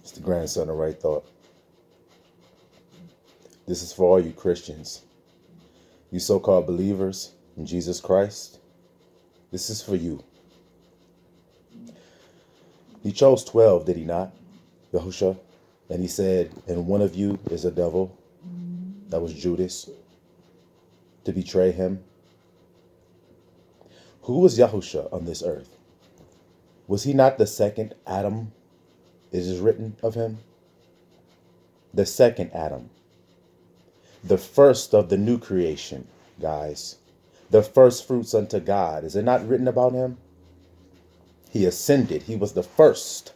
It's the grandson of Right Thought. This is for all you Christians, you so-called believers in Jesus Christ. This is for you. He chose 12, did he not, Yahusha? And he said, and one of you is a devil. That was Judas, to betray him. Who was Yahusha on this earth? Was he not the second Adam? It is written of him. The second Adam. The first of the new creation, guys. The first fruits unto God. Is it not written about him? He ascended. He was the first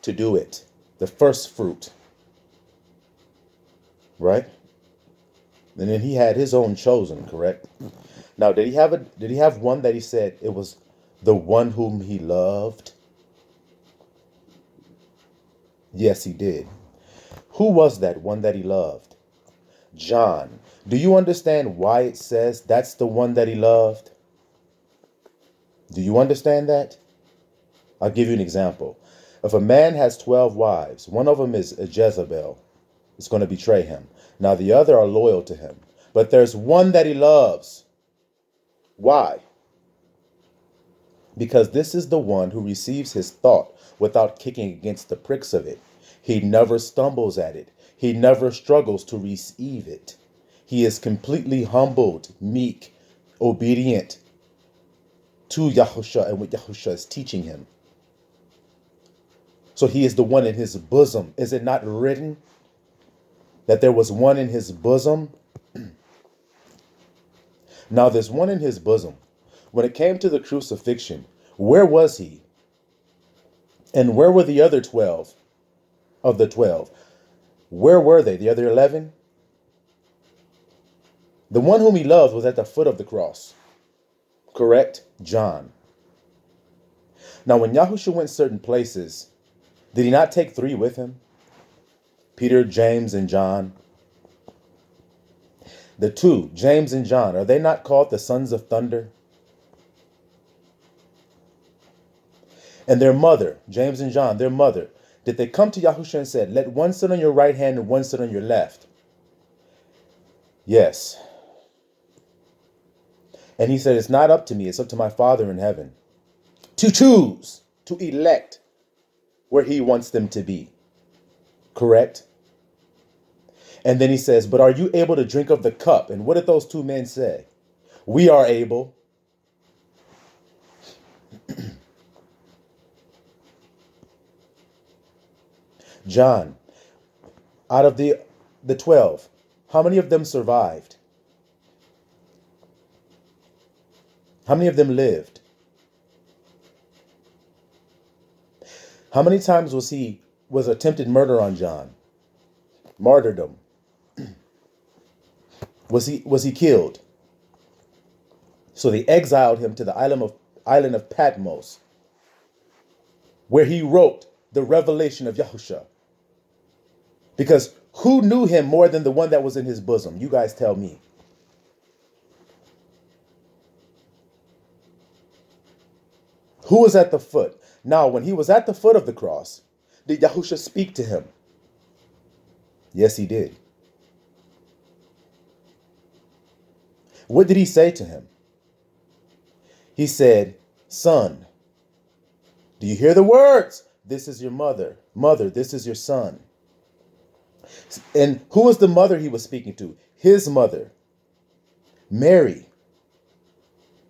to do it. The first fruit. Right? And then he had his own chosen, correct? Now, did he have one that he said it was the one whom he loved? Yes, he did. Who was that one that he loved? John. Do you understand why it says that's the one that he loved? Do you understand that? I'll give you an example. If a man has 12 wives, one of them is a Jezebel. It's going to betray him. Now the other are loyal to him. But there's one that he loves. Why? Because this is the one who receives his thought without kicking against the pricks of it. He never stumbles at it. He never struggles to receive it. He is completely humbled, meek, obedient to Yahusha and what Yahusha is teaching him. So he is the one in his bosom. Is it not written that there was one in his bosom? Now there's one in his bosom. When it came to the crucifixion, where was he? And where were the other 12 of the 12? Where were they? The other 11? The one whom he loved was at the foot of the cross. Correct? John. Now when Yahushua went certain places, did he not take 3 with him? Peter, James, and John. The 2, James and John, are they not called the sons of thunder? And their mother, James and John, their mother, did they come to Yahushua and said, let one sit on your right hand and one sit on your left? Yes. And he said, it's not up to me, it's up to my Father in heaven to choose, to elect where he wants them to be. Correct? And then he says, but are you able to drink of the cup? And what did those 2 men say? We are able. John, out of the 12, how many of them survived? How many of them lived? How many times was attempted murder on John? Martyrdom. Was he killed? So they exiled him to the island of Patmos, where he wrote the revelation of Yahusha. Because who knew him more than the one that was in his bosom? You guys tell me. Who was at the foot? Now, when he was at the foot of the cross, did Yahusha speak to him? Yes, he did. What did he say to him? He said, son, do you hear the words? This is your mother. Mother, this is your son. And who was the mother he was speaking to? His mother, Mary.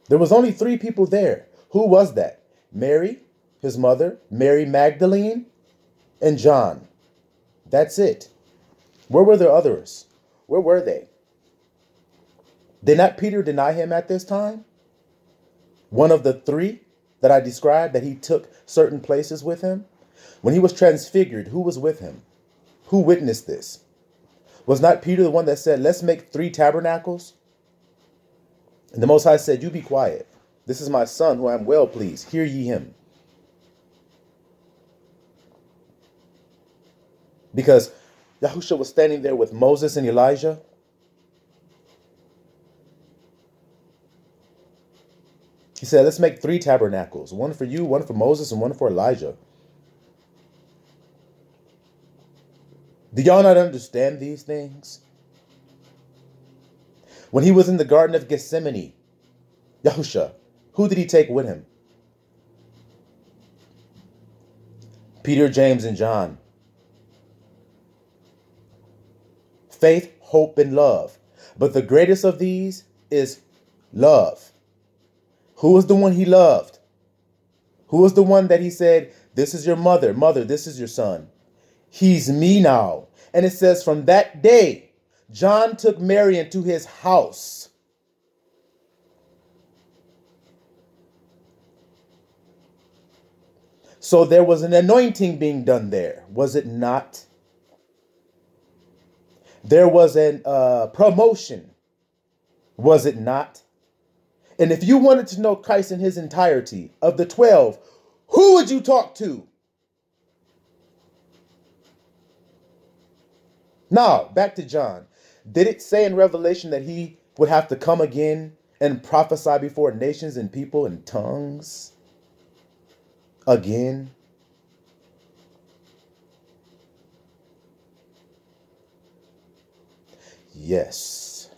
There was only 3 people there. Who was that? Mary, his mother, Mary Magdalene, and John. That's it. Where were the others? Where were they? Did not Peter deny him at this time? One of the 3 that I described, that he took certain places with him. When he was transfigured, who was with him? Who witnessed this? Was not Peter the one that said, let's make 3 tabernacles? And the Most High said, you be quiet. This is my son who I am well pleased. Hear ye him. Because Yahusha was standing there with Moses and Elijah. He said, let's make 3 tabernacles. One for you, one for Moses, and one for Elijah. Do y'all not understand these things? When he was in the Garden of Gethsemane, Yahusha, who did he take with him? Peter, James, and John. Faith, hope, and love. But the greatest of these is love. Who was the one he loved? Who was the one that he said, this is your mother, mother, this is your son? He's me now. And it says from that day, John took Mary into his house. So there was an anointing being done there, was it not? There was an promotion, was it not? And if you wanted to know Christ in his entirety, of the 12, who would you talk to? Now, back to John. Did it say in Revelation that he would have to come again and prophesy before nations and people in tongues? Again? Yes.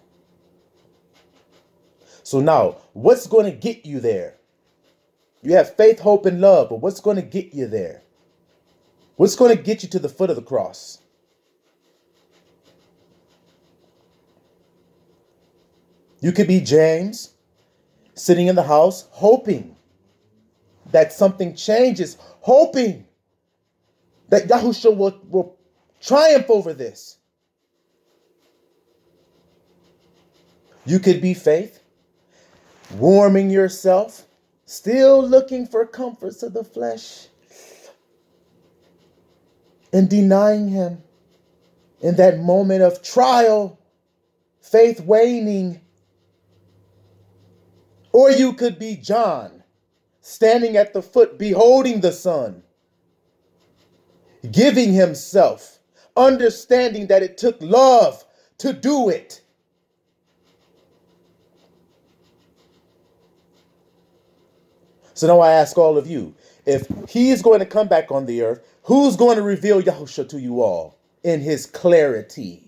So now, what's going to get you there? You have faith, hope, and love, but what's going to get you there? What's going to get you to the foot of the cross? You could be James, sitting in the house, hoping that something changes, hoping that Yahushua will triumph over this. You could be Faith, warming yourself, still looking for comforts of the flesh, and denying him in that moment of trial, faith waning. Or you could be John, standing at the foot, beholding the Son, giving himself, understanding that it took love to do it. So now I ask all of you, if he is going to come back on the earth, who's going to reveal Yahushua to you all in his clarity?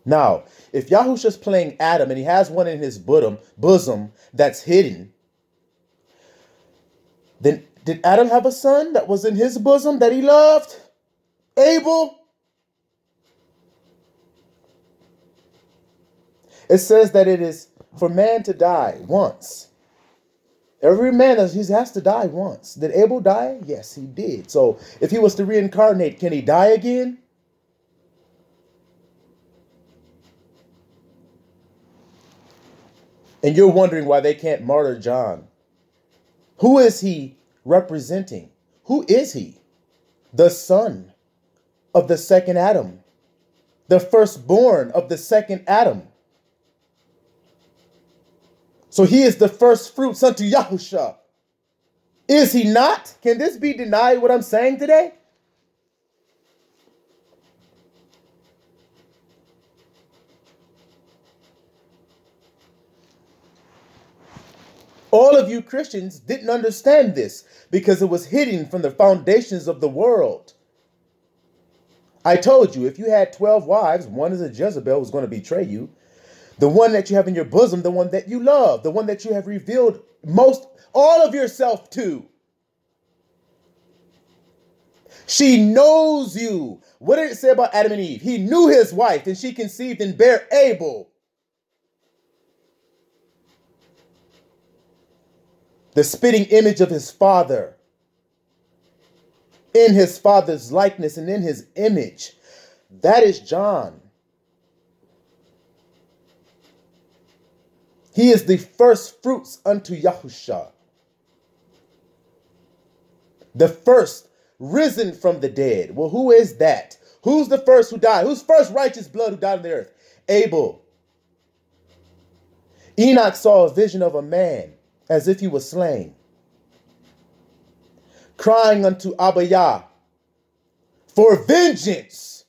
Now, if Yahushua's playing Adam and he has one in his bosom that's hidden, then did Adam have a son that was in his bosom that he loved? Abel? It says that it is for man to die once. Every man has to die once. Did Abel die? Yes, he did. So if he was to reincarnate, can he die again? And you're wondering why they can't martyr John. Who is he representing? Who is he? The son of the second Adam. The firstborn of the second Adam. So he is the first fruits unto Yahushua. Is he not? Can this be denied, what I'm saying today? All of you Christians didn't understand this because it was hidden from the foundations of the world. I told you, if you had 12 wives, one is a Jezebel who's going to betray you. The one that you have in your bosom, the one that you love, the one that you have revealed all of yourself to. She knows you. What did it say about Adam and Eve? He knew his wife and she conceived and bare Abel. The spitting image of his father, in his father's likeness and in his image. That is John. He is the first fruits unto Yahushua. The first risen from the dead. Well, who is that? Who's the first who died? Who's first righteous blood who died on the earth? Abel. Enoch saw a vision of a man as if he was slain, crying unto Abba Yah for vengeance.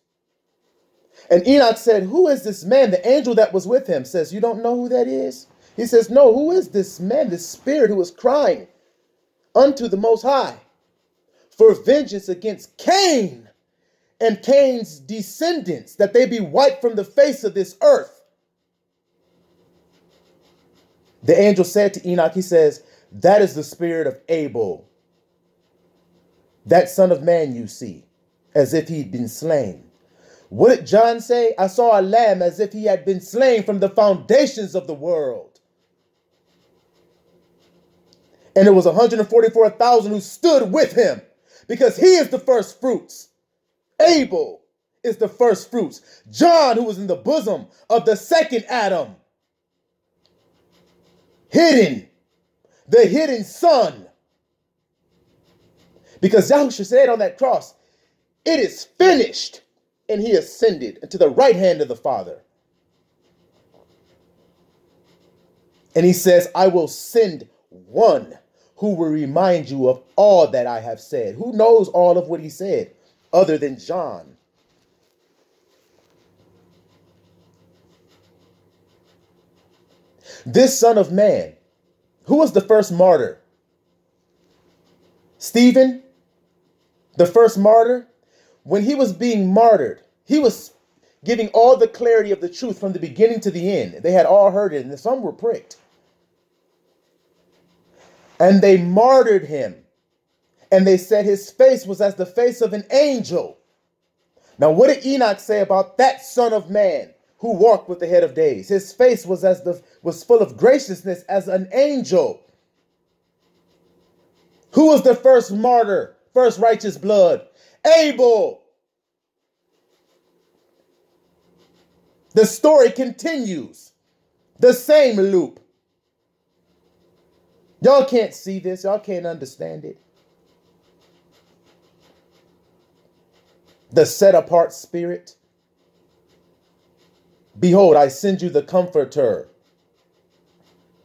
And Enoch said, who is this man? The angel that was with him says, you don't know who that is? He says, no, who is this man, this spirit who is crying? unto the Most High for vengeance against Cain and Cain's descendants, that they be wiped from the face of this earth. The angel said to Enoch, he says, that is the spirit of Abel, that son of man you see, as if he'd been slain. What did John say? I saw a lamb as if he had been slain from the foundations of the world. And it was 144,000 who stood with him, because he is the first fruits. Abel is the first fruits. John, who was in the bosom of the second Adam, hidden, the hidden son. Because Yahushua said on that cross, it is finished. And he ascended into the right hand of the Father. And he says, I will send one who will remind you of all that I have said. Who knows all of what he said other than John? This Son of Man, who was the first martyr? Stephen, the first martyr. When he was being martyred, he was giving all the clarity of the truth from the beginning to the end. They had all heard it, and some were pricked. And they martyred him. And they said his face was as the face of an angel. Now, what did Enoch say about that Son of Man who walked with the head of days? His face was was full of graciousness as an angel. Who was the first martyr, first righteous blood? Abel. The story continues. The same loop. Y'all can't see this. Y'all can't understand it. The set apart spirit. Behold, I send you the Comforter,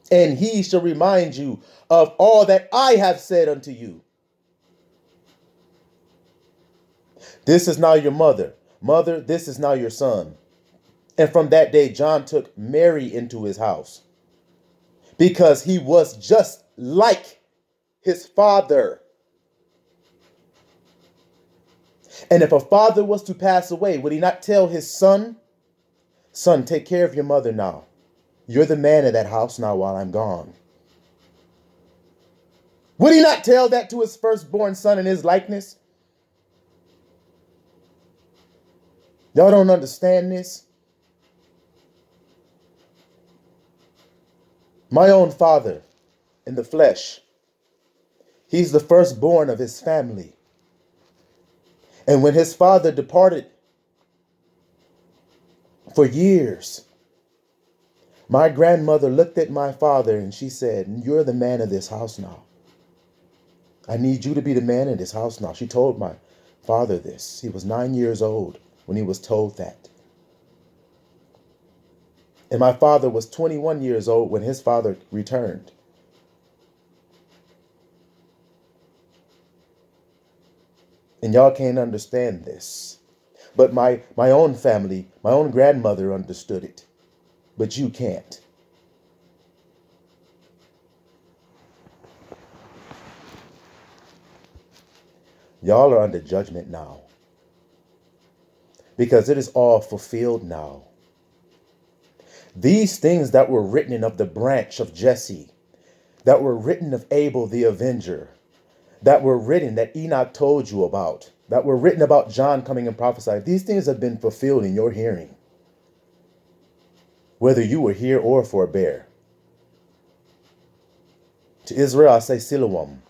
and he shall remind you of all that I have said unto you. This is now your mother. Mother, this is now your son. And from that day, John took Mary into his house, because he was just like his father. And if a father was to pass away, would he not tell his son, son, take care of your mother now. You're the man of that house now while I'm gone. Would he not tell that to his firstborn son in his likeness? Y'all don't understand this? My own father in the flesh, he's the firstborn of his family. And when his father departed for years, my grandmother looked at my father and she said, you're the man of this house now. I need you to be the man in this house now. She told my father this. He was 9 years old when he was told that. And my father was 21 years old when his father returned. And y'all can't understand this. But my own family, my own grandmother understood it. But you can't. Y'all are under judgment now. Because it is all fulfilled now. These things that were written of the branch of Jesse, that were written of Abel the avenger, that were written that Enoch told you about, that were written about John coming and prophesying, these things have been fulfilled in your hearing. Whether you were here or forbear. To Israel, I say Siloam.